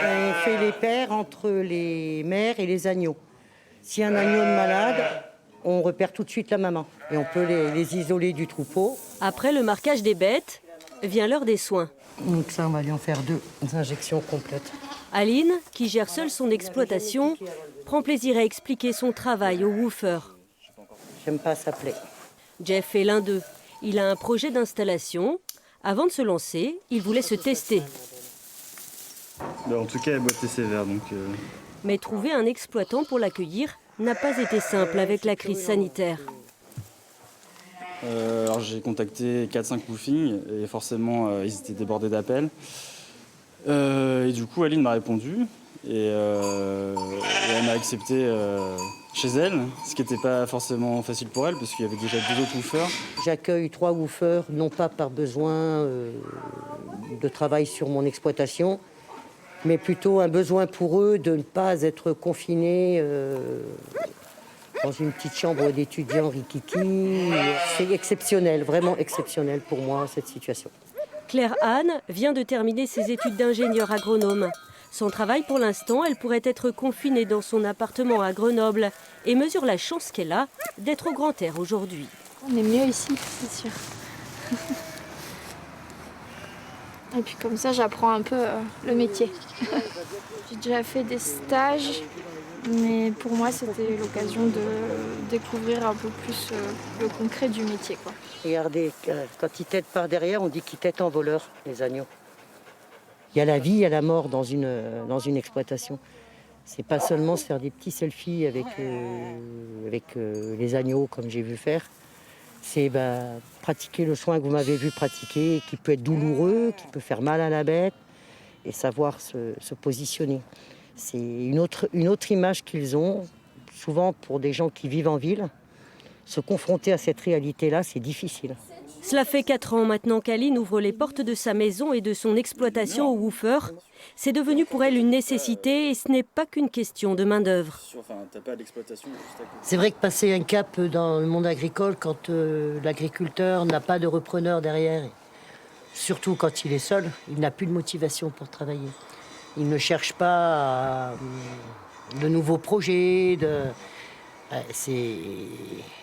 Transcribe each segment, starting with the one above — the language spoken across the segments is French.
On fait les paires entre les mères et les agneaux. Si un agneau est malade, on repère tout de suite la maman et on peut les isoler du troupeau. Après le marquage des bêtes, vient l'heure des soins. Donc ça, on va lui en faire 2 injections complètes. Aline, qui gère seule son exploitation, prend plaisir à expliquer son travail aux woofers. J'aime pas s'appeler. Jeff est l'un d'eux. Il a un projet d'installation. Avant de se lancer, il voulait se tester. En tout cas, elle boitait sévère. Mais trouver un exploitant pour l'accueillir n'a pas été simple avec la crise sanitaire. Alors j'ai contacté 4-5 woofings et forcément ils étaient débordés d'appels. Et du coup Aline m'a répondu et elle m'a accepté chez elle, ce qui n'était pas forcément facile pour elle parce qu'il y avait déjà 2 autres woofers. J'accueille 3 woofers, non pas par besoin de travail sur mon exploitation, mais plutôt un besoin pour eux de ne pas être confinés dans une petite chambre d'étudiants rikiki. C'est exceptionnel, vraiment exceptionnel pour moi, cette situation. Claire Anne vient de terminer ses études d'ingénieur agronome. Son travail pour l'instant, elle pourrait être confinée dans son appartement à Grenoble et mesure la chance qu'elle a d'être au grand air aujourd'hui. On est mieux ici, c'est sûr. Et puis comme ça, j'apprends un peu le métier. J'ai déjà fait des stages, mais pour moi, c'était l'occasion de découvrir un peu plus le concret du métier, quoi. Regardez, quand ils têtent par derrière, on dit qu'ils têtent en voleur, les agneaux. Il y a la vie, il y a la mort dans une exploitation. C'est pas seulement se faire des petits selfies avec les agneaux, comme j'ai vu faire. C'est pratiquer le soin que vous m'avez vu pratiquer, qui peut être douloureux, qui peut faire mal à la bête, et savoir se positionner. C'est une autre image qu'ils ont, souvent pour des gens qui vivent en ville. Se confronter à cette réalité-là, c'est difficile. Cela fait 4 ans maintenant qu'Aline ouvre les portes de sa maison et de son exploitation aux woofers. C'est devenu pour elle une nécessité et ce n'est pas qu'une question de main-d'œuvre. C'est vrai que passer un cap dans le monde agricole quand l'agriculteur n'a pas de repreneur derrière, surtout quand il est seul, il n'a plus de motivation pour travailler. Il ne cherche pas de nouveaux projets.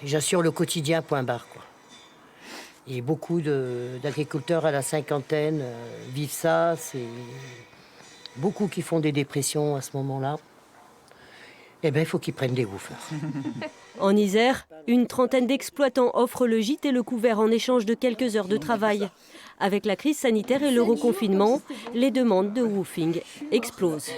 J'assure le quotidien, point barre, quoi. Et beaucoup d'agriculteurs à la cinquantaine vivent ça. C'est beaucoup qui font des dépressions à ce moment-là. Eh bien, il faut qu'ils prennent des woofers. En Isère, une trentaine d'exploitants offrent le gîte et le couvert en échange de quelques heures de travail. Avec la crise sanitaire et le reconfinement, les demandes de woofing explosent.